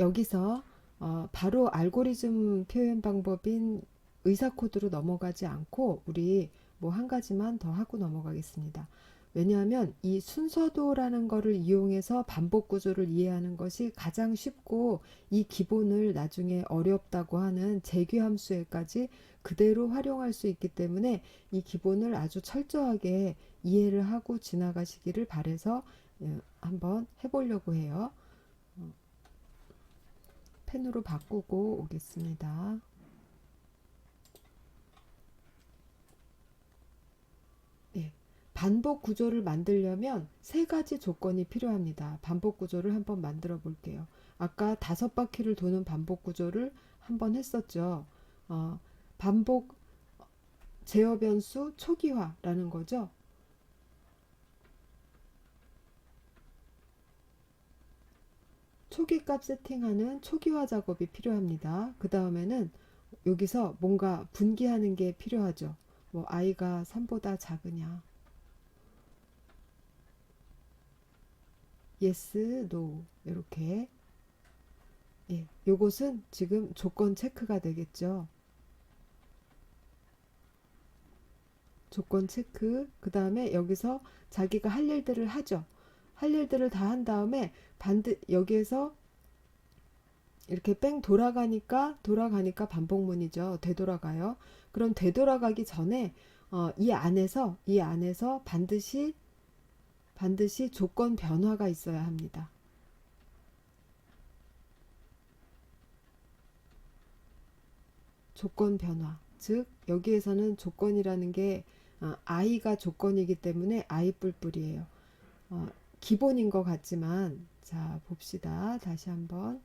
여기서 바로 알고리즘 표현 방법인 의사 코드로 넘어가지 않고 우리 뭐 한 가지만 더 하고 넘어가겠습니다. 왜냐하면 이 순서도라는 거를 이용해서 반복 구조를 이해하는 것이 가장 쉽고 이 기본을 나중에 어렵다고 하는 재규 함수에까지 그대로 활용할 수 있기 때문에 이 기본을 아주 철저하게 이해를 하고 지나가시기를 바라서 한번 해보려고 해요. 펜으로 바꾸고 오겠습니다. 예, 반복 구조를 만들려면 세 가지 조건이 필요합니다. 반복 구조를 한번 만들어 볼게요. 아까 5바퀴를 도는 반복 구조를 한번 했었죠. 반복 제어 변수 초기화라는 거죠. 초기값 세팅하는 초기화 작업이 필요합니다. 그 다음에는 여기서 뭔가 분기하는 게 필요하죠. 뭐 i가 3보다 작으냐, yes, no 이렇게. 예, 요것은 지금 조건 체크가 되겠죠. 조건 체크. 그 다음에 여기서 자기가 할 일들을 하죠. 할 일들을 다 한 다음에 여기에서 이렇게 뺑 돌아가니까 반복문이죠. 되돌아가요. 그럼 되돌아가기 전에 이 안에서 반드시 조건 변화가 있어야 합니다. 조건 변화. 즉 여기에서는 조건이라는 게 i가 조건이기 때문에 i 뿔뿔이에요. 기본인 것 같지만 자 봅시다. 다시 한번.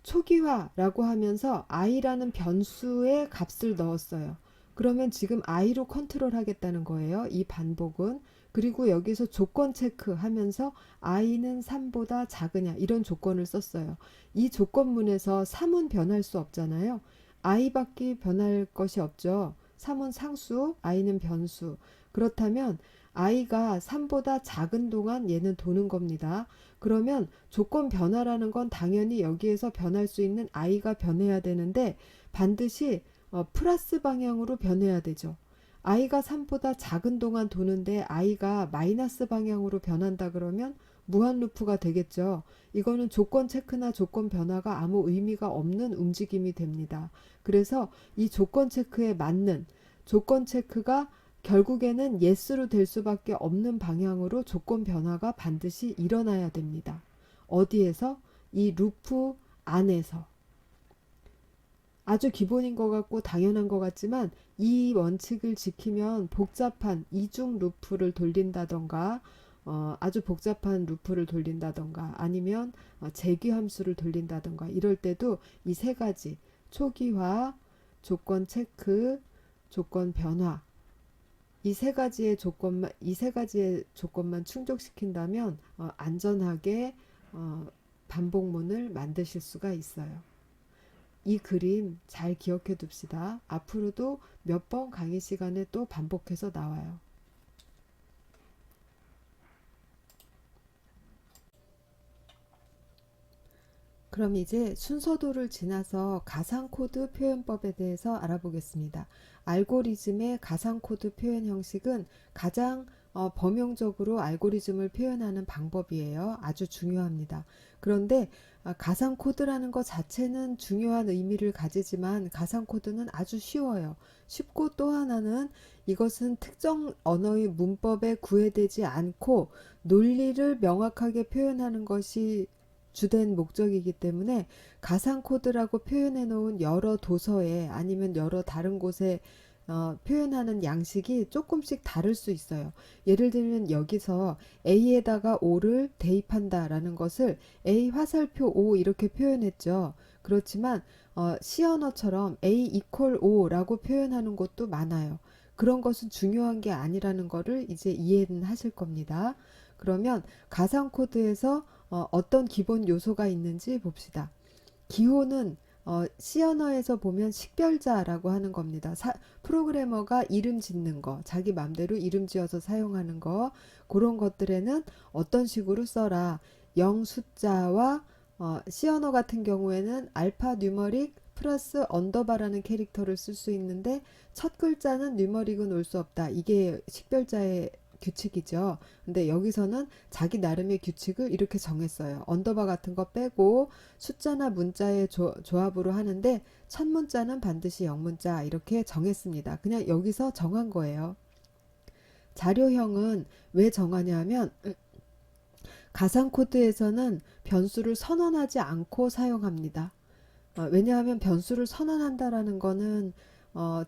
초기화라고 하면서 i라는 변수의 값을 넣었어요. 그러면 지금 i로 컨트롤 하겠다는 거예요. 이 반복은. 그리고 여기서 조건 체크하면서 i는 3보다 작으냐 이런 조건을 썼어요. 이 조건문에서 3은 변할 수 없잖아요. i밖에 변할 것이 없죠. 3은 상수, i는 변수. 그렇다면 i가 3보다 작은 동안 얘는 도는 겁니다. 그러면 조건 변화라는 건 당연히 여기에서 변할 수 있는 i가 변해야 되는데 반드시 플러스 방향으로 변해야 되죠. i가 3보다 작은 동안 도는데 i가 마이너스 방향으로 변한다 그러면 무한 루프가 되겠죠. 이거는 조건 체크나 조건 변화가 아무 의미가 없는 움직임이 됩니다. 그래서 이 조건 체크에 맞는 조건 체크가 결국에는 yes로 될 수밖에 없는 방향으로 조건 변화가 반드시 일어나야 됩니다. 어디에서? 이 루프 안에서. 아주 기본인 것 같고 당연한 것 같지만 이 원칙을 지키면 복잡한 이중 루프를 돌린다던가 아주 복잡한 루프를 돌린다던가 아니면 재규 함수를 돌린다던가 이럴 때도 이 세 가지 초기화, 조건 체크, 조건 변화 이 세 가지의 조건만 충족시킨다면 안전하게 반복문을 만드실 수가 있어요. 이 그림 잘 기억해 둡시다. 앞으로도 몇 번 강의 시간에 또 반복해서 나와요. 그럼 이제 순서도를 지나서 가상코드 표현법에 대해서 알아보겠습니다. 알고리즘의 가상코드 표현 형식은 가장 범용적으로 알고리즘을 표현하는 방법이에요. 아주 중요합니다. 그런데 가상코드라는 것 자체는 중요한 의미를 가지지만 가상코드는 아주 쉬워요. 쉽고 또 하나는 이것은 특정 언어의 문법에 구애되지 않고 논리를 명확하게 표현하는 것이 주된 목적이기 때문에 가상 코드라고 표현해 놓은 여러 도서에 아니면 여러 다른 곳에 표현하는 양식이 조금씩 다를 수 있어요. 예를 들면 여기서 A에다가 O를 대입한다라는 것을 A 화살표 O 이렇게 표현했죠. 그렇지만 C 언어처럼 A equal O라고 표현하는 곳도 많아요. 그런 것은 중요한 게 아니라는 거를 이제 이해는 하실 겁니다. 그러면 가상 코드에서 어떤 기본 요소가 있는지 봅시다. 기호는 C 언어에서 보면 식별자라고 하는 겁니다. 프로그래머가 이름 짓는 거, 자기 맘대로 이름 지어서 사용하는 거, 그런 것들에는 어떤 식으로 써라. 0 숫자와 C 언어 같은 경우에는 알파 뉴머릭 플러스 언더바라는 캐릭터를 쓸 수 있는데 첫 글자는 뉴머릭은 올 수 없다. 이게 식별자의 규칙이죠. 근데 여기서는 자기 나름의 규칙을 이렇게 정했어요. 언더바 같은 거 빼고 숫자나 문자의 조합으로 하는데 첫 문자는 반드시 영문자 이렇게 정했습니다. 그냥 여기서 정한 거예요. 자료형은 왜 정하냐 하면 가상 코드에서는 변수를 선언하지 않고 사용합니다. 왜냐하면 변수를 선언한다라는 거는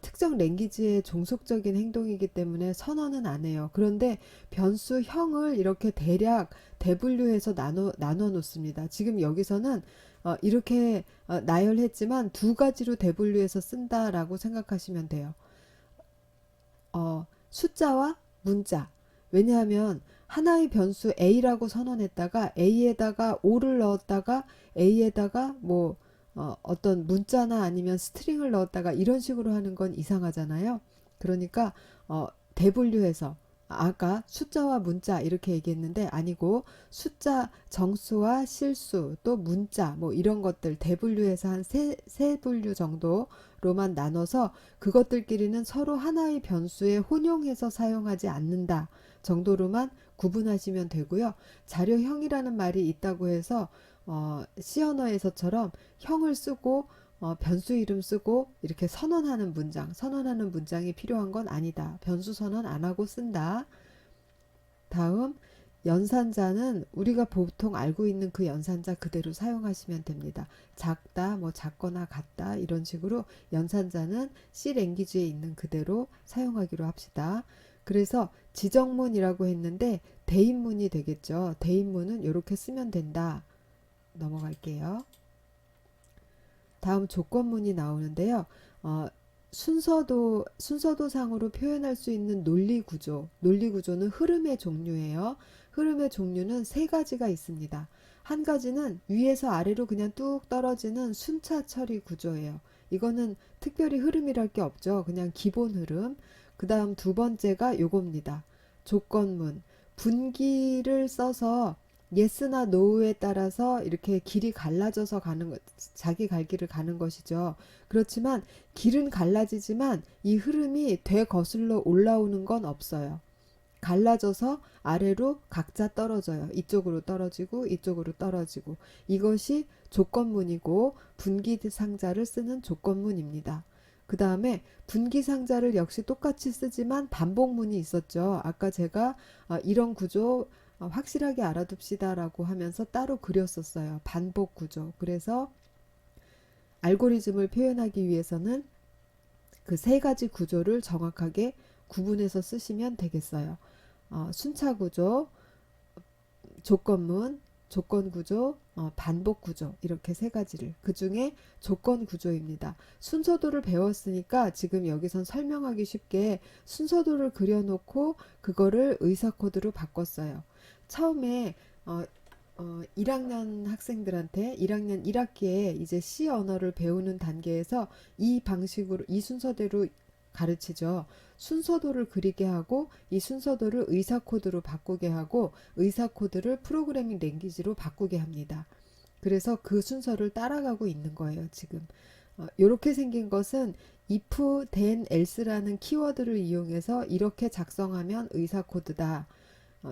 특정 랭귀지의 종속적인 행동이기 때문에 선언은 안 해요. 그런데 변수형을 이렇게 대략 대분류해서 나눠 놓습니다. 지금 여기서는 이렇게 나열했지만 두 가지로 대분류해서 쓴다라고 생각하시면 돼요. 숫자와 문자. 왜냐하면 하나의 변수 A라고 선언했다가 A에다가 O를 넣었다가 A에다가 뭐 어떤 문자나 아니면 스트링을 넣었다가 이런 식으로 하는 건 이상하잖아요. 그러니까 대분류해서 아까 숫자와 문자 이렇게 얘기했는데 아니고 숫자 정수와 실수 또 문자 뭐 이런 것들 대분류해서 한 세 분류 정도로만 나눠서 그것들끼리는 서로 하나의 변수에 혼용해서 사용하지 않는다 정도로만 구분하시면 되고요. 자료형이라는 말이 있다고 해서 C 언어에서처럼 형을 쓰고 변수 이름 쓰고 이렇게 선언하는 문장이 필요한 건 아니다. 변수 선언 안 하고 쓴다. 다음 연산자는 우리가 보통 알고 있는 그 연산자 그대로 사용하시면 됩니다. 작다, 뭐 작거나 같다 이런 식으로 연산자는 C 랭귀지에 있는 그대로 사용하기로 합시다. 그래서 지정문이라고 했는데 대인문이 되겠죠. 대인문은 이렇게 쓰면 된다. 넘어갈게요. 다음 조건문이 나오는데요. 순서도상으로 표현할 수 있는 논리 구조는 흐름의 종류예요. 흐름의 종류는 세 가지가 있습니다. 한 가지는 위에서 아래로 그냥 뚝 떨어지는 순차 처리 구조예요. 이거는 특별히 흐름이랄 게 없죠. 그냥 기본 흐름. 그 다음 두 번째가 요겁니다. 조건문. 분기를 써서 yes나 no에 따라서 이렇게 길이 갈라져서 가는 것, 자기 갈 길을 가는 것이죠. 그렇지만 길은 갈라지지만 이 흐름이 되거슬러 올라오는 건 없어요. 갈라져서 아래로 각자 떨어져요. 이쪽으로 떨어지고 이쪽으로 떨어지고. 이것이 조건문이고 분기상자를 쓰는 조건문입니다. 그 다음에 분기상자를 역시 똑같이 쓰지만 반복문이 있었죠. 아까 제가 이런 구조 확실하게 알아둡시다 라고 하면서 따로 그렸었어요. 반복 구조. 그래서 알고리즘을 표현하기 위해서는 그 세 가지 구조를 정확하게 구분해서 쓰시면 되겠어요. 순차 구조, 조건문, 조건 구조, 반복 구조 이렇게 세 가지를 그 중에 조건 구조입니다. 순서도를 배웠으니까 지금 여기선 설명하기 쉽게 순서도를 그려놓고 그거를 의사 코드로 바꿨어요. 처음에 1학년 학생들한테 1학년 1학기에 이제 C 언어를 배우는 단계에서 이 방식으로 이 순서대로 가르치죠. 순서도를 그리게 하고 이 순서도를 의사 코드로 바꾸게 하고 의사 코드를 프로그래밍 랭귀지로 바꾸게 합니다. 그래서 그 순서를 따라가고 있는 거예요, 지금. 이렇게 생긴 것은 if, then, else라는 키워드를 이용해서 이렇게 작성하면 의사 코드다.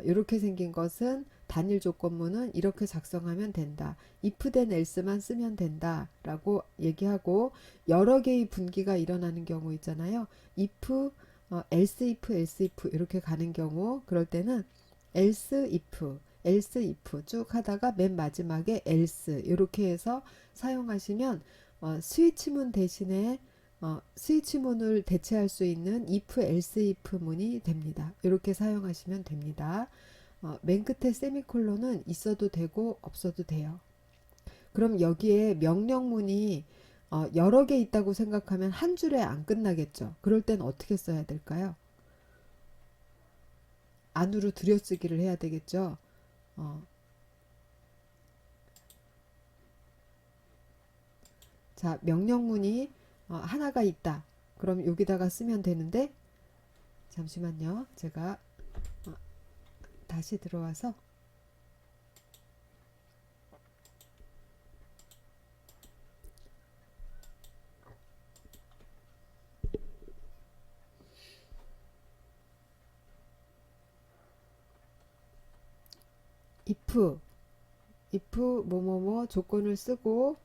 이렇게 생긴 것은 단일 조건문은 이렇게 작성하면 된다. if then else만 쓰면 된다 라고 얘기하고 여러 개의 분기가 일어나는 경우 있잖아요. if, else if 이렇게 가는 경우 그럴 때는 else if 쭉 하다가 맨 마지막에 else 이렇게 해서 사용하시면 스위치문 대신에 스위치문을 대체할 수 있는 if, else, if 문이 됩니다. 이렇게 사용하시면 됩니다. 맨 끝에 세미콜론은 있어도 되고 없어도 돼요. 그럼 여기에 명령문이 여러 개 있다고 생각하면 한 줄에 안 끝나겠죠. 그럴 땐 어떻게 써야 될까요? 안으로 들여쓰기를 해야 되겠죠. 자, 명령문이 하나가 있다. 그럼 여기다가 쓰면 되는데 잠시만요. 제가 다시 들어와서 if 뭐뭐뭐 조건을 쓰고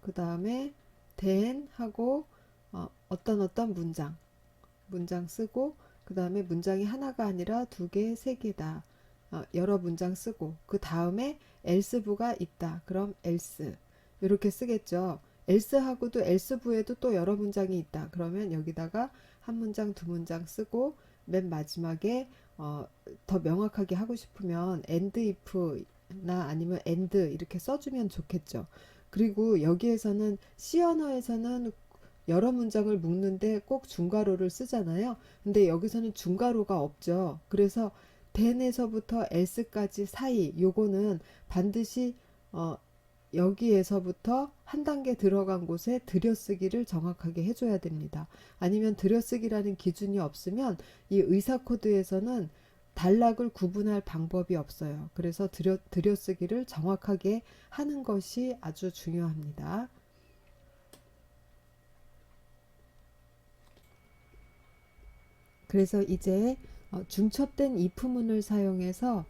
그 다음에 then 하고 어떤 문장 쓰고 그 다음에 문장이 하나가 아니라 두 개, 세 개다. 여러 문장 쓰고 그 다음에 else부가 있다. 그럼 else 이렇게 쓰겠죠. else하고도 else부에도 또 여러 문장이 있다. 그러면 여기다가 한 문장, 두 문장 쓰고 맨 마지막에 더 명확하게 하고 싶으면 and if나 아니면 and 이렇게 써주면 좋겠죠. 그리고 여기에서는 C 언어에서는 여러 문장을 묶는데 꼭 중괄호를 쓰잖아요. 근데 여기서는 중괄호가 없죠. 그래서 then에서부터 else까지 사이 요거는 반드시 여기에서부터 한 단계 들어간 곳에 들여쓰기를 정확하게 해줘야 됩니다. 아니면 들여쓰기라는 기준이 없으면 이 의사 코드에서는 단락을 구분할 방법이 없어요. 그래서 들여쓰기를 정확하게 하는 것이 아주 중요합니다. 그래서 이제 중첩된 if문을 사용해서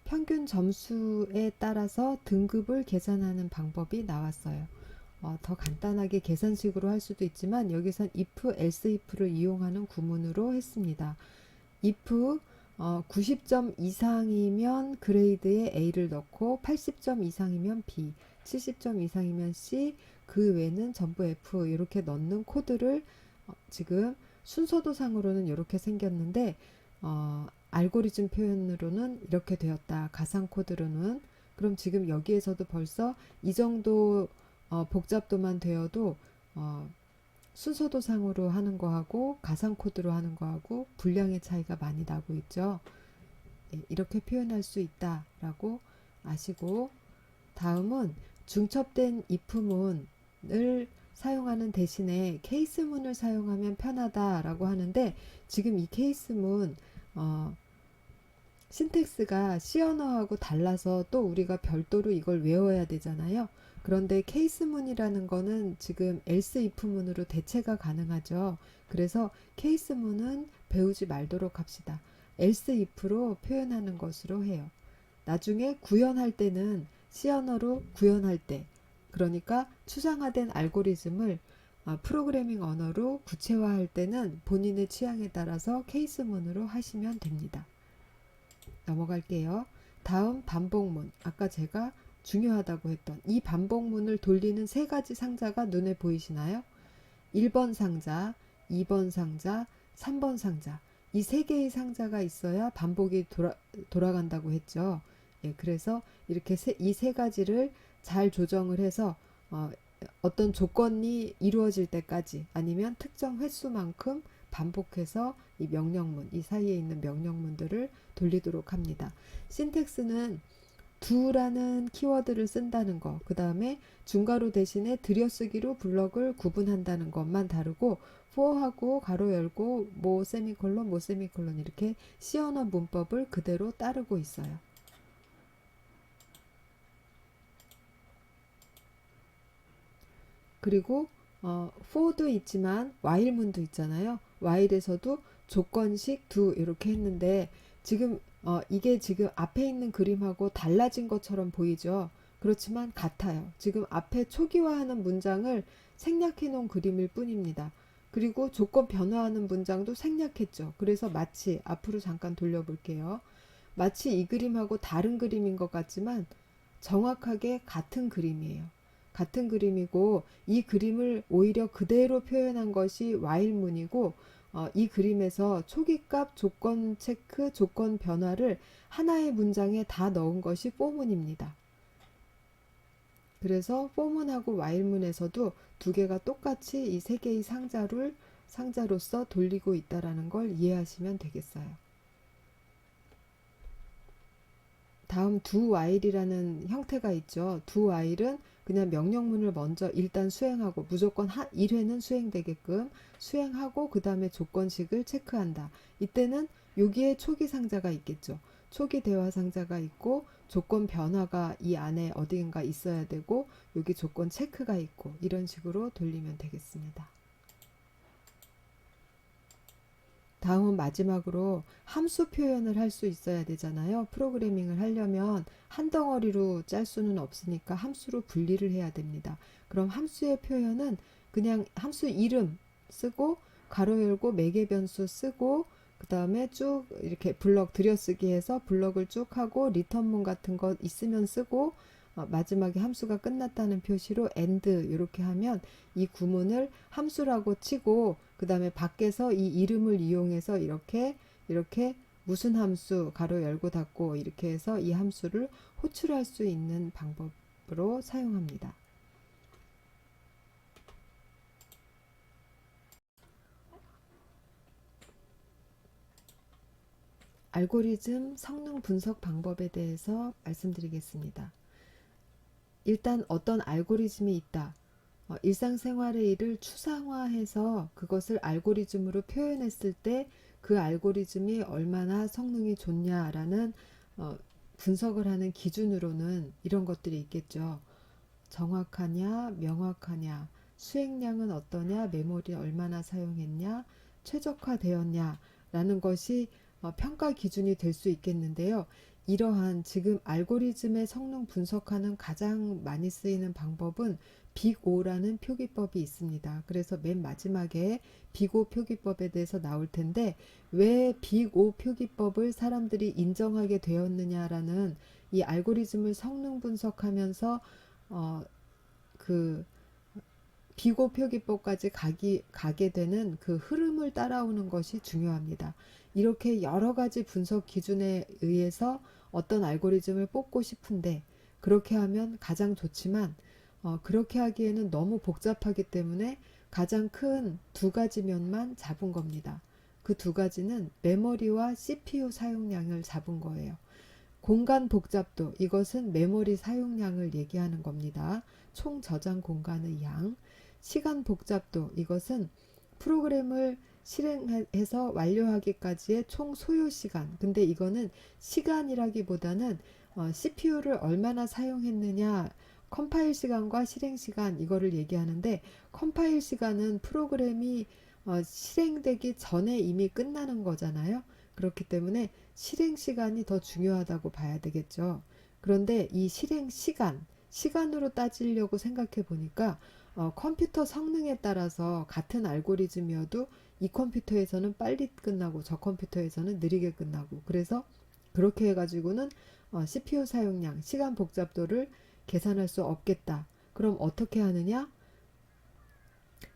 평균 점수에 따라서 등급을 계산하는 방법이 나왔어요. 더 간단하게 계산식으로 할 수도 있지만 여기선 if, else if를 이용하는 구문으로 했습니다. if 90점 이상이면 그레이드에 A를 넣고 80점 이상이면 B, 70점 이상이면 C, 그 외는 전부 F 이렇게 넣는 코드를 지금 순서도상으로는 이렇게 생겼는데 알고리즘 표현으로는 이렇게 되었다. 가상 코드로는. 그럼 지금 여기에서도 벌써 이 정도 복잡도만 되어도 순서도상으로 하는 거하고 가상 코드로 하는 거하고 분량의 차이가 많이 나고 있죠. 이렇게 표현할 수 있다라고 아시고 다음은 중첩된 if문을 사용하는 대신에 케이스문을 사용하면 편하다라고 하는데 지금 이 케이스문 신텍스가 C 언어하고 달라서 또 우리가 별도로 이걸 외워야 되잖아요. 그런데 케이스문이라는 거는 지금 else if문으로 대체가 가능하죠. 그래서 케이스문은 배우지 말도록 합시다. else if로 표현하는 것으로 해요. 나중에 구현할 때는 C 언어로 구현할 때 그러니까 추상화된 알고리즘을 프로그래밍 언어로 구체화할 때는 본인의 취향에 따라서 케이스문으로 하시면 됩니다. 넘어갈게요. 다음 반복문. 아까 제가 중요하다고 했던 이 반복문을 돌리는 세 가지 상자가 눈에 보이시나요? 1번 상자, 2번 상자, 3번 상자. 이 세 개의 상자가 있어야 반복이 돌아간다고 했죠. 예, 그래서 이렇게 이 세 가지를 잘 조정을 해서 어떤 조건이 이루어질 때까지 아니면 특정 횟수만큼 반복해서 이 명령문, 이 사이에 있는 명령문들을 돌리도록 합니다. 신텍스는 do라는 키워드를 쓴다는 거, 그 다음에 중괄호 대신에 들여쓰기로 블럭을 구분한다는 것만 다르고 for하고 가로 열고 모 세미콜론 모 세미콜론 이렇게 C 언어 문법을 그대로 따르고 있어요. 그리고 for도 있지만 while문도 있잖아요. while에서도 조건식 do 이렇게 했는데 지금 이게 지금 앞에 있는 그림하고 달라진 것처럼 보이죠. 그렇지만 같아요. 지금 앞에 초기화하는 문장을 생략해 놓은 그림일 뿐입니다. 그리고 조건 변화하는 문장도 생략했죠. 그래서 마치 앞으로 잠깐 돌려볼게요. 마치 이 그림하고 다른 그림인 것 같지만 정확하게 같은 그림이에요. 같은 그림이고 이 그림을 오히려 그대로 표현한 것이 while문이고 이 그림에서 초기값, 조건 체크, 조건 변화를 하나의 문장에 다 넣은 것이 for문입니다. 그래서 for문하고 while문에서도 두 개가 똑같이 이 세 개의 상자로서 돌리고 있다는 걸 이해하시면 되겠어요. 다음 do while이라는 형태가 있죠. do while은 그냥 명령문을 먼저 일단 수행하고 무조건 1회는 수행되게끔 수행하고 그 다음에 조건식을 체크한다. 이때는 여기에 초기 상자가 있겠죠. 초기 대화 상자가 있고 조건 변화가 이 안에 어디인가 있어야 되고 여기 조건 체크가 있고 이런 식으로 돌리면 되겠습니다. 다음은 마지막으로 함수 표현을 할 수 있어야 되잖아요. 프로그래밍을 하려면 한 덩어리로 짤 수는 없으니까 함수로 분리를 해야 됩니다. 그럼 함수의 표현은 그냥 함수 이름 쓰고 가로 열고 매개 변수 쓰고 그 다음에 쭉 이렇게 블럭 들여쓰기 해서 블럭을 쭉 하고 리턴문 같은 거 있으면 쓰고 마지막에 함수가 끝났다는 표시로 end 이렇게 하면 이 구문을 함수라고 치고 그 다음에 밖에서 이 이름을 이용해서 이렇게 무슨 함수 가로 열고 닫고 이렇게 해서 이 함수를 호출할 수 있는 방법으로 사용합니다. 알고리즘 성능 분석 방법에 대해서 말씀드리겠습니다. 일단 어떤 알고리즘이 있다. 일상생활의 일을 추상화해서 그것을 알고리즘으로 표현했을 때 그 알고리즘이 얼마나 성능이 좋냐라는 분석을 하는 기준으로는 이런 것들이 있겠죠. 정확하냐, 명확하냐, 수행량은 어떠냐, 메모리 얼마나 사용했냐, 최적화되었냐라는 것이 평가 기준이 될 수 있겠는데요. 이러한 지금 알고리즘의 성능 분석하는 가장 많이 쓰이는 방법은 빅5라는 표기법이 있습니다. 그래서 맨 마지막에 빅5 표기법에 대해서 나올 텐데 왜 빅5 표기법을 사람들이 인정하게 되었느냐라는 이 알고리즘을 성능 분석하면서 그 비고 표기법까지 가게 되는 그 흐름을 따라오는 것이 중요합니다. 이렇게 여러 가지 분석 기준에 의해서 어떤 알고리즘을 뽑고 싶은데 그렇게 하면 가장 좋지만 그렇게 하기에는 너무 복잡하기 때문에 가장 큰 두 가지 면만 잡은 겁니다. 그 두 가지는 메모리와 CPU 사용량을 잡은 거예요. 공간 복잡도, 이것은 메모리 사용량을 얘기하는 겁니다. 총 저장 공간의 양. 시간 복잡도, 이것은 프로그램을 실행해서 완료하기까지의 총 소요 시간. 근데 이거는 시간이라기보다는 CPU를 얼마나 사용했느냐, 컴파일 시간과 실행 시간 이거를 얘기하는데, 컴파일 시간은 프로그램이 실행되기 전에 이미 끝나는 거잖아요. 그렇기 때문에 실행 시간이 더 중요하다고 봐야 되겠죠. 그런데 이 실행 시간으로 따지려고 생각해 보니까 컴퓨터 성능에 따라서 같은 알고리즘이어도 이 컴퓨터에서는 빨리 끝나고 저 컴퓨터에서는 느리게 끝나고 그래서 그렇게 해가지고는 CPU 사용량, 시간 복잡도를 계산할 수 없겠다. 그럼 어떻게 하느냐?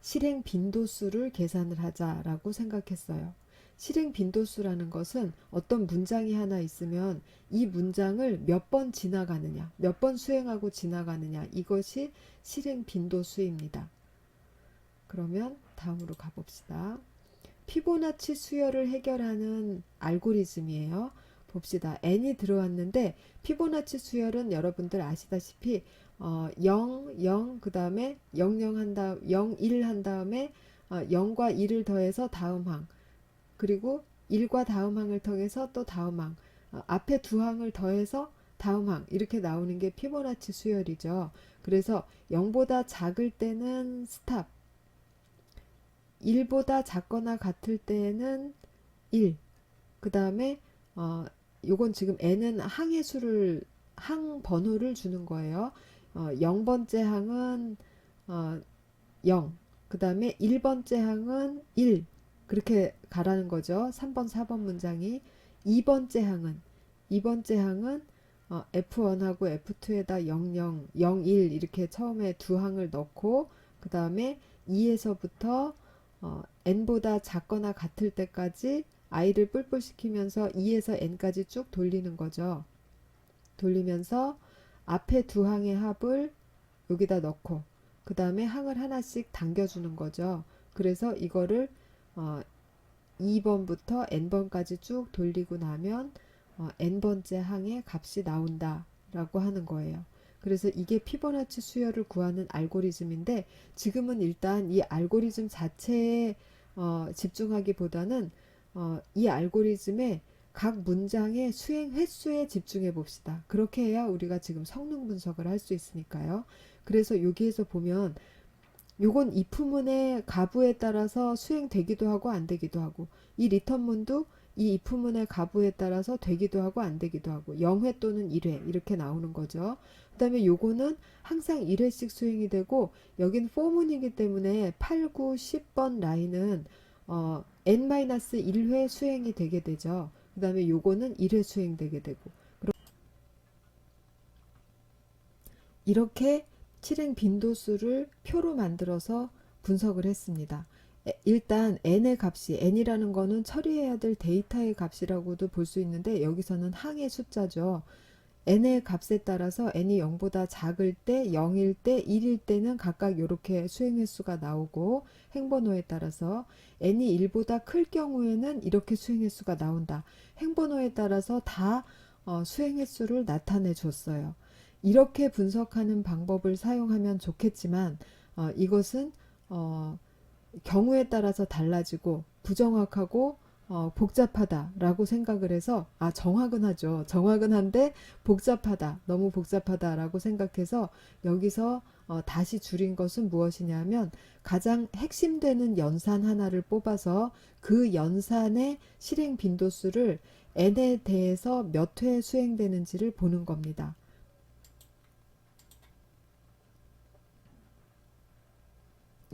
실행 빈도수를 계산을 하자라고 생각했어요. 실행 빈도수라는 것은 어떤 문장이 하나 있으면 이 문장을 몇 번 지나가느냐, 몇 번 수행하고 지나가느냐, 이것이 실행 빈도수입니다. 그러면 다음으로 가봅시다. 피보나치 수열을 해결하는 알고리즘이에요. 봅시다. n이 들어왔는데 피보나치 수열은 여러분들 아시다시피 0, 0, 그 다음에 0, 0 한 다음, 0, 1 한 다음에 0과 1을 더해서 다음 항, 그리고 1과 다음 항을 통해서 또 다음 항, 앞에 두 항을 더해서 다음 항, 이렇게 나오는 게 피보나치 수열이죠. 그래서 0보다 작을 때는 스탑, 1보다 작거나 같을 때는 1, 그 다음에 요건 지금 n은 항의 수를 항 번호를 주는 거예요. 0번째 항은 0, 그 다음에 1번째 항은 1, 그렇게 가라는 거죠. 3번, 4번 문장이. 2번째 항은 F1하고 F2에다 00, 01 이렇게 처음에 두 항을 넣고 그 다음에 2에서부터 n보다 작거나 같을 때까지 i를 뿔뿔 시키면서 2에서 n까지 쭉 돌리는 거죠. 돌리면서 앞에 두 항의 합을 여기다 넣고 그 다음에 항을 하나씩 당겨주는 거죠. 그래서 이거를 2번부터 n번까지 쭉 돌리고 나면 n번째 항의 값이 나온다 라고 하는 거예요. 그래서 이게 피보나치 수열을 구하는 알고리즘인데 지금은 일단 이 알고리즘 자체에 집중하기보다는 이 알고리즘의 각 문장의 수행 횟수에 집중해 봅시다. 그렇게 해야 우리가 지금 성능 분석을 할 수 있으니까요. 그래서 여기에서 보면 요건 if문의 가부에 따라서 수행되기도 하고 안 되기도 하고, 이 리턴문도 이 if문의 가부에 따라서 되기도 하고 안 되기도 하고, 0회 또는 1회 이렇게 나오는 거죠. 그 다음에 요거는 항상 1회씩 수행이 되고, 여긴 포문이기 때문에 8, 9, 10번 라인은 n-1회 수행이 되게 되죠. 그 다음에 요거는 1회 수행되게 되고, 이렇게 실행 빈도수를 표로 만들어서 분석을 했습니다. 일단 n의 값이, n이라는 거는 처리해야 될 데이터의 값이라고도 볼 수 있는데, 여기서는 항의 숫자죠. n의 값에 따라서 n이 0보다 작을 때, 0일 때, 1일 때는 각각 이렇게 수행 횟수가 나오고, 행번호에 따라서 n이 1보다 클 경우에는 이렇게 수행 횟수가 나온다. 행번호에 따라서 다 수행 횟수를 나타내 줬어요. 이렇게 분석하는 방법을 사용하면 좋겠지만, 이것은 경우에 따라서 달라지고 부정확하고 복잡하다라고 생각을 해서, 정확은 하죠. 정확은 한데 복잡하다, 너무 복잡하다라고 생각해서 여기서 다시 줄인 것은 무엇이냐면, 가장 핵심되는 연산 하나를 뽑아서 그 연산의 실행 빈도수를 n에 대해서 몇 회 수행되는지를 보는 겁니다.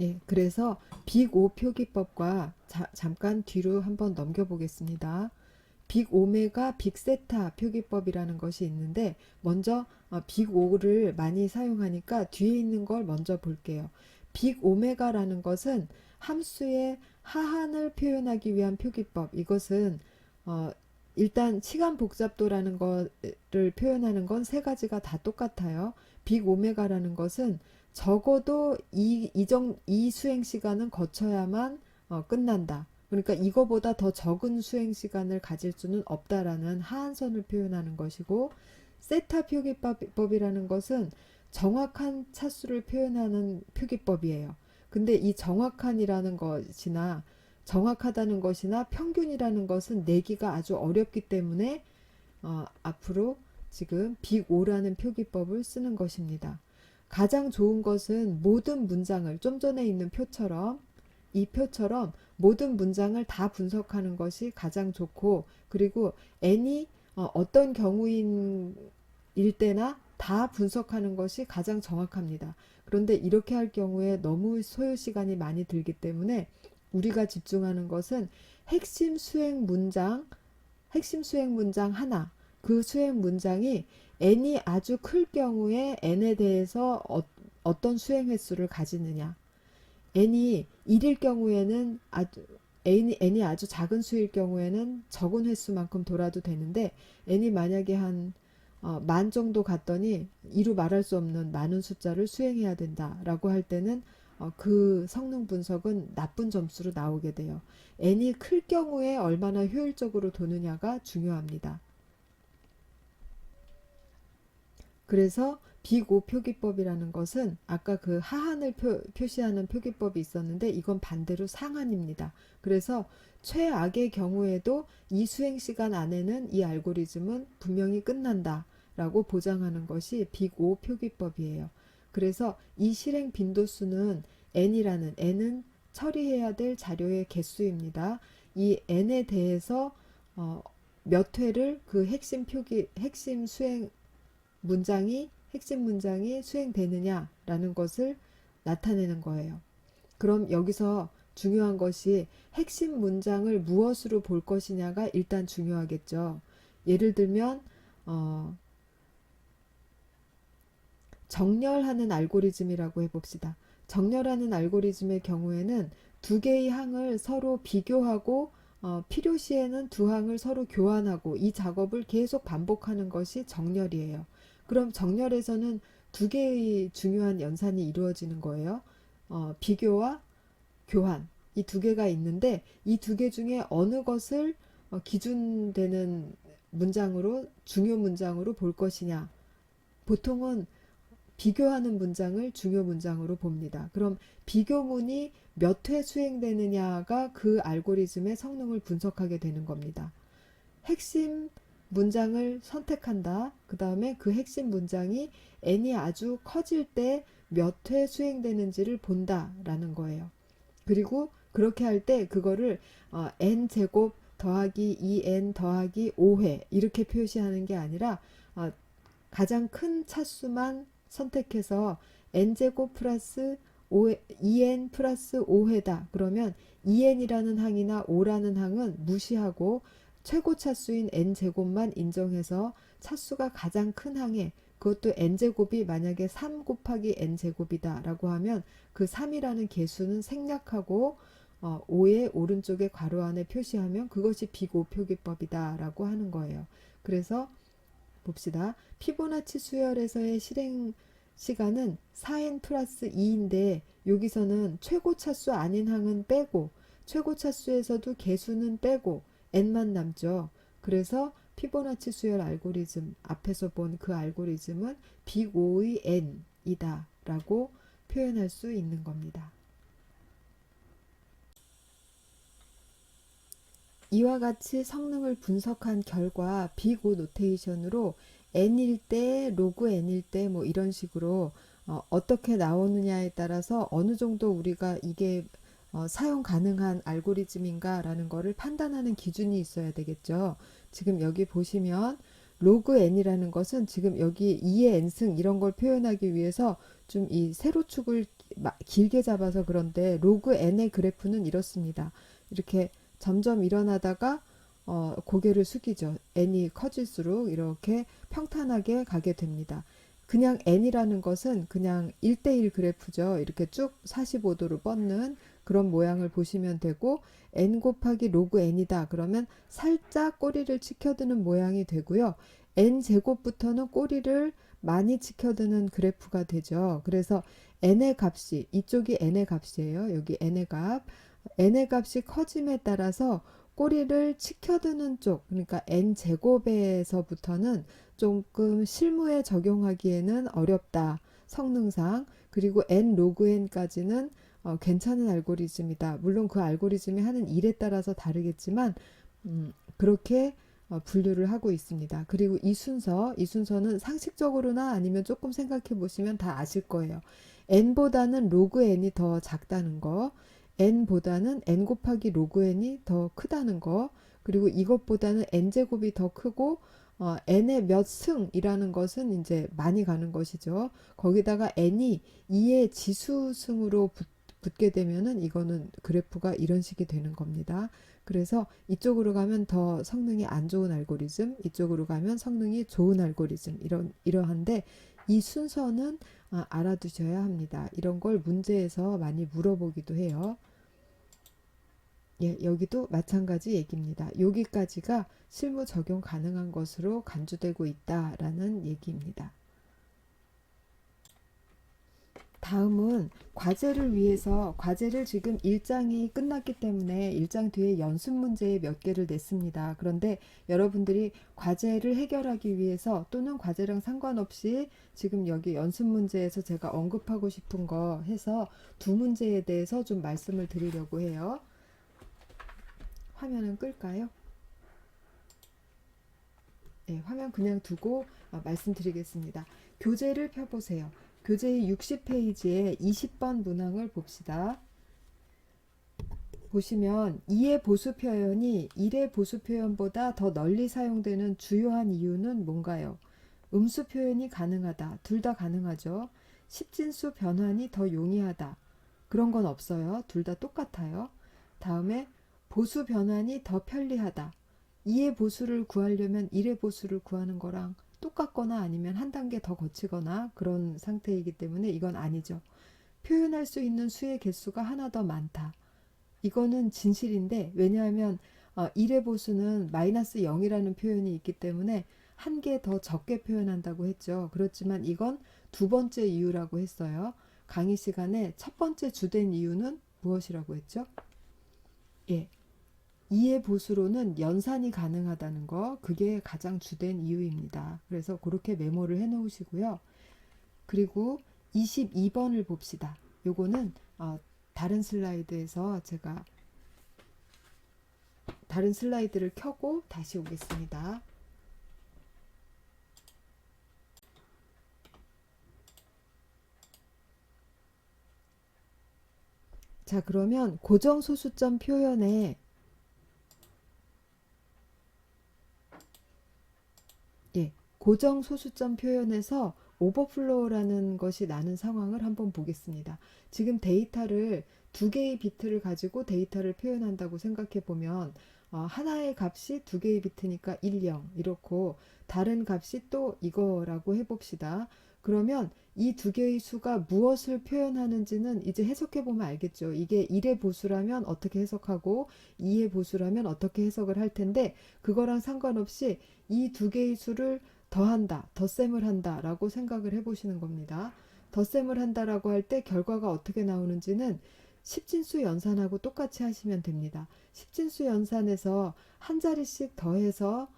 예, 그래서 빅5 표기법과 잠깐 뒤로 한번 넘겨보겠습니다. 빅오메가 빅세타 표기법이라는 것이 있는데, 먼저 빅5를 많이 사용하니까 뒤에 있는 걸 먼저 볼게요. 빅오메가라는 것은 함수의 하한을 표현하기 위한 표기법. 이것은 어, 일단 시간 복잡도라는 것을 표현하는 건 세 가지가 다 똑같아요. 빅오메가라는 것은 적어도 이 수행 시간은 거쳐야만 끝난다. 그러니까 이거보다 더 적은 수행 시간을 가질 수는 없다라는 하한선을 표현하는 것이고, 세타 표기법이라는 것은 정확한 차수를 표현하는 표기법이에요. 근데 이 정확한이라는 것이나 정확하다는 것이나 평균이라는 것은 내기가 아주 어렵기 때문에 앞으로 지금 빅5라는 표기법을 쓰는 것입니다. 가장 좋은 것은 모든 문장을, 좀 전에 있는 표처럼, 이 표처럼 모든 문장을 다 분석하는 것이 가장 좋고, 그리고 n이 어떤 경우인 일 때나 다 분석하는 것이 가장 정확합니다. 그런데 이렇게 할 경우에 너무 소요 시간이 많이 들기 때문에 우리가 집중하는 것은 핵심 수행 문장, 핵심 수행 문장 하나, 그 수행 문장이 n이 아주 클 경우에 n에 대해서 어떤 수행 횟수를 가지느냐, n이 1일 경우에는 n이 아주 작은 수일 경우에는 적은 횟수만큼 돌아도 되는데, n이 만약에 한 만 정도 갔더니 이루 말할 수 없는 많은 숫자를 수행해야 된다라고 할 때는 그 성능 분석은 나쁜 점수로 나오게 돼요. n이 클 경우에 얼마나 효율적으로 도느냐가 중요합니다. 그래서 빅5 표기법이라는 것은 아까 그 하한을 표시하는 표기법이 있었는데, 이건 반대로 상한입니다. 그래서 최악의 경우에도 이 수행 시간 안에는 이 알고리즘은 분명히 끝난다 라고 보장하는 것이 빅5 표기법이에요. 그래서 이 실행 빈도수는 n은 처리해야 될 자료의 개수입니다. 이 n에 대해서 몇 회를 그 핵심 수행 핵심 문장이 수행되느냐라는 것을 나타내는 거예요. 그럼 여기서 중요한 것이 핵심 문장을 무엇으로 볼 것이냐가 일단 중요하겠죠. 예를 들면 정렬하는 알고리즘이라고 해봅시다. 정렬하는 알고리즘의 경우에는 두 개의 항을 서로 비교하고 필요시에는 두 항을 서로 교환하고, 이 작업을 계속 반복하는 것이 정렬이에요. 그럼 정렬에서는 두 개의 중요한 연산이 이루어지는 거예요. 비교와 교환, 이 두 개가 있는데, 이 두 개 중에 어느 것을 기준되는 문장으로, 중요 문장으로 볼 것이냐. 보통은 비교하는 문장을 중요 문장으로 봅니다. 그럼 비교문이 몇 회 수행되느냐가 그 알고리즘의 성능을 분석하게 되는 겁니다. 핵심 문장을 선택한다. 그 다음에 그 핵심 문장이 n이 아주 커질 때 몇 회 수행되는지를 본다라는 거예요. 그리고 그렇게 할 때 그거를 n제곱 더하기 2n 더하기 5회 이렇게 표시하는 게 아니라 가장 큰 차수만 선택해서 n제곱 플러스 2n 플러스 5회다. 그러면 2n이라는 항이나 5라는 항은 무시하고 최고 차수인 n제곱만 인정해서 차수가 가장 큰 항에, 그것도 n제곱이 만약에 3 곱하기 n제곱이다 라고 하면 그 3이라는 개수는 생략하고 5의 오른쪽에 괄호 안에 표시하면 그것이 비고 표기법이다 라고 하는 거예요. 그래서 봅시다. 피보나치 수열에서의 실행 시간은 4n 플러스 2인데 여기서는 최고 차수 아닌 항은 빼고 최고 차수에서도 개수는 빼고 n만 남죠. 그래서 피보나치 수열 알고리즘, 앞에서 본 그 알고리즘은 빅5의 n이다 라고 표현할 수 있는 겁니다. 이와 같이 성능을 분석한 결과 빅5 노테이션으로 n일 때, 로그 n일 때 뭐 이런 식으로 어떻게 나오느냐에 따라서 어느 정도 우리가 이게 사용 가능한 알고리즘인가 라는 거를 판단하는 기준이 있어야 되겠죠. 지금 여기 보시면 로그 n이라는 것은 지금 여기 2의 n승 이런 걸 표현하기 위해서 좀 이 세로축을 길게 잡아서 그런데 로그 n의 그래프는 이렇습니다. 이렇게 점점 일어나다가 고개를 숙이죠. n이 커질수록 이렇게 평탄하게 가게 됩니다. 그냥 n이라는 것은 그냥 1대1 그래프죠. 이렇게 쭉 45도로 뻗는 그런 모양을 보시면 되고, n 곱하기 로그 n이다 그러면 살짝 꼬리를 치켜드는 모양이 되고요. n 제곱부터는 꼬리를 많이 치켜드는 그래프가 되죠. 그래서 n의 값이, 이쪽이 n의 값이에요. 여기 n의 값, n의 값이 커짐에 따라서 꼬리를 치켜드는 쪽, 그러니까 n제곱에서부터는 조금 실무에 적용하기에는 어렵다. 성능상. 그리고 n 로그 n까지는 괜찮은 알고리즘이다. 물론 그 알고리즘이 하는 일에 따라서 다르겠지만 그렇게 분류를 하고 있습니다. 그리고 이 순서는 상식적으로나 아니면 조금 생각해 보시면 다 아실 거예요. n보다는 로그 n이 더 작다는 거, n보다는 n 곱하기 로그 n이 더 크다는 거, 그리고 이것보다는 n제곱이 더 크고 n의 몇 승이라는 것은 이제 많이 가는 것이죠. 거기다가 n이 2의 지수승으로 붙게 되면은 이거는 그래프가 이런 식이 되는 겁니다. 그래서 이쪽으로 가면 더 성능이 안 좋은 알고리즘, 이쪽으로 가면 성능이 좋은 알고리즘, 이러한데 이 순서는 알아두셔야 합니다. 이런 걸 문제에서 많이 물어보기도 해요. 예, 여기도 마찬가지 얘기입니다. 여기까지가 실무 적용 가능한 것으로 간주되고 있다라는 얘기입니다. 다음은 과제를 위해서, 과제를 지금 1장이 끝났기 때문에 1장 뒤에 연습 문제 몇 개를 냈습니다. 그런데 여러분들이 과제를 해결하기 위해서 또는 과제랑 상관없이 지금 여기 연습 문제에서 제가 언급하고 싶은 거 해서 두 문제에 대해서 좀 말씀을 드리려고 해요. 화면은 끌까요? 네, 화면 그냥 두고 말씀드리겠습니다. 교재를 펴보세요. 교재의 60페이지에 20번 문항을 봅시다. 보시면 2의 보수 표현이 1의 보수 표현보다 더 널리 사용되는 주요한 이유는 뭔가요? 음수 표현이 가능하다. 둘 다 가능하죠. 십진수 변환이 더 용이하다. 그런 건 없어요. 둘 다 똑같아요. 다음에 보수 변환이 더 편리하다. 2의 보수를 구하려면 1의 보수를 구하는 거랑 똑같거나 아니면 한 단계 더 거치거나 그런 상태이기 때문에 이건 아니죠. 표현할 수 있는 수의 개수가 하나 더 많다. 이거는 진실인데, 왜냐하면 1의 보수는 마이너스 0이라는 표현이 있기 때문에 한 개 더 적게 표현한다고 했죠. 그렇지만 이건 두 번째 이유라고 했어요. 강의 시간에 첫 번째 주된 이유는 무엇이라고 했죠? 예, 2의 보수로는 연산이 가능하다는 거, 그게 가장 주된 이유입니다. 그래서 그렇게 메모를 해 놓으시고요. 그리고 22번을 봅시다. 요거는 다른 슬라이드에서 제가 다른 슬라이드를 켜고 다시 오겠습니다. 자, 그러면 고정소수점 표현에 예, 고정소수점 표현에서 오버플로우라는 것이 나는 상황을 한번 보겠습니다. 지금 데이터를 두 개의 비트를 가지고 데이터를 표현한다고 생각해 보면 하나의 값이 두 개의 비트니까 1, 0 이렇고 다른 값이 또 이거라고 해봅시다. 그러면 이 두 개의 수가 무엇을 표현하는지는 이제 해석해 보면 알겠죠. 이게 1의 보수라면 어떻게 해석하고 2의 보수라면 어떻게 해석을 할 텐데 그거랑 상관없이 이 두 개의 수를 더한다, 덧셈을 한다 라고 생각을 해보시는 겁니다. 덧셈을 한다라고 할 때 결과가 어떻게 나오는지는 십진수 연산하고 똑같이 하시면 됩니다. 십진수 연산에서 한 자리씩 더해서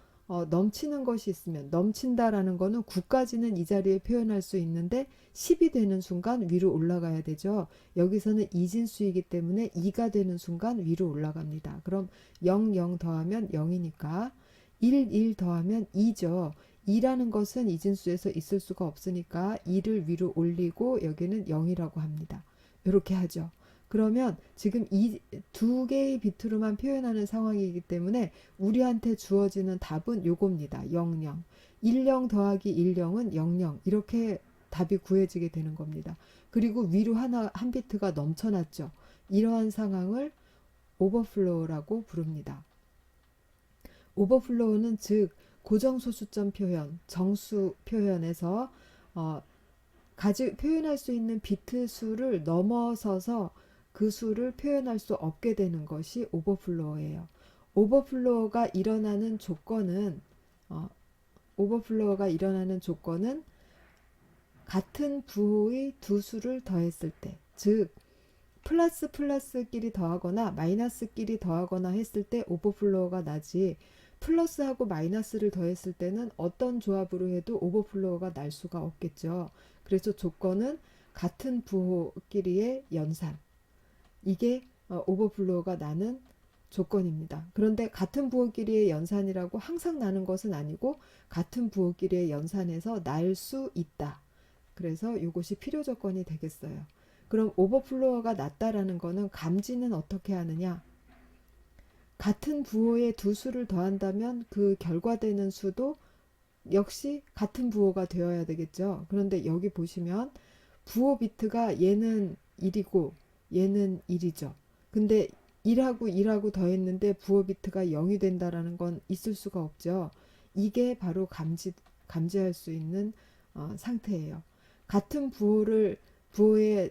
넘치는 것이 있으면 넘친다라는 거는 9까지는 이 자리에 표현할 수 있는데 10이 되는 순간 위로 올라가야 되죠. 여기서는 이진수이기 때문에 2가 되는 순간 위로 올라갑니다. 그럼 0, 0 더하면 0이니까 1, 1 더하면 2죠. 2라는 것은 이진수에서 있을 수가 없으니까 2를 위로 올리고 여기는 0이라고 합니다. 이렇게 하죠. 그러면 지금 이 두 개의 비트로만 표현하는 상황이기 때문에 우리한테 주어지는 답은 요겁니다. 0, 0. 1, 0 더하기 1, 0은 0, 0. 이렇게 답이 구해지게 되는 겁니다. 그리고 위로 한 비트가 넘쳐났죠. 이러한 상황을 오버플로우라고 부릅니다. 오버플로우는 즉 고정소수점 표현, 정수 표현에서 표현할 수 있는 비트 수를 넘어서서 그 수를 표현할 수 없게 되는 것이 오버플로우예요. 오버플로우가 일어나는 조건은 어, 오버플로우가 일어나는 조건은 같은 부호의 두 수를 더했을 때, 즉 플러스 플러스끼리 더하거나 마이너스끼리 더하거나 했을 때 오버플로우가 나지 플러스하고 마이너스를 더했을 때는 어떤 조합으로 해도 오버플로우가 날 수가 없겠죠. 그래서 조건은 같은 부호끼리의 연산. 이게 오버플로우가 나는 조건입니다. 그런데 같은 부호끼리의 연산이라고 항상 나는 것은 아니고 같은 부호끼리의 연산에서 날 수 있다. 그래서 이것이 필요 조건이 되겠어요. 그럼 오버플로어가 낮다라는 거는 감지는 어떻게 하느냐? 같은 부호의 두 수를 더한다면 그 결과되는 수도 역시 같은 부호가 되어야 되겠죠. 그런데 여기 보시면 부호 비트가 얘는 1이고 얘는 1이죠. 근데 1하고 더했는데 부호 비트가 0이 된다라는 건 있을 수가 없죠. 이게 바로 감지할 수 있는 상태예요. 같은 부호의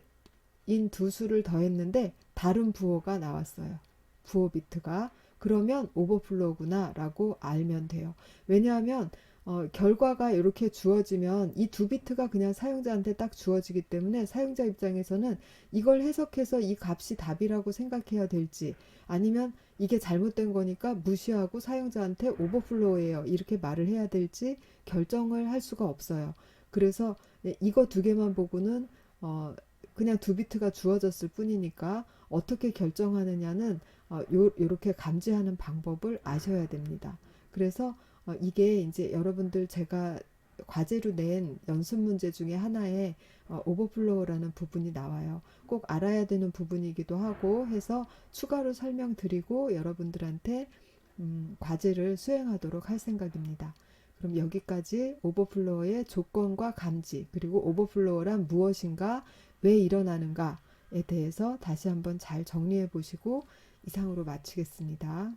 인 두 수를 더했는데 다른 부호가 나왔어요. 부호 비트가. 그러면 오버플로우구나 라고 알면 돼요. 왜냐하면 결과가 이렇게 주어지면 이 두 비트가 그냥 사용자한테 딱 주어지기 때문에 사용자 입장에서는 이걸 해석해서 이 값이 답이라고 생각해야 될지 아니면 이게 잘못된 거니까 무시하고 사용자한테 오버플로우예요 이렇게 말을 해야 될지 결정을 할 수가 없어요. 그래서 이거 두 개만 보고는 그냥 두 비트가 주어졌을 뿐이니까 어떻게 결정하느냐는 요렇게 감지하는 방법을 아셔야 됩니다. 그래서 이게 이제 여러분들 제가 과제로 낸 연습 문제 중에 하나에 오버플로우라는 부분이 나와요. 꼭 알아야 되는 부분이기도 하고 해서 추가로 설명드리고 여러분들한테 과제를 수행하도록 할 생각입니다. 그럼 여기까지 오버플로우의 조건과 감지 그리고 오버플로우란 무엇인가 왜 일어나는가에 대해서 다시 한번 잘 정리해 보시고 이상으로 마치겠습니다.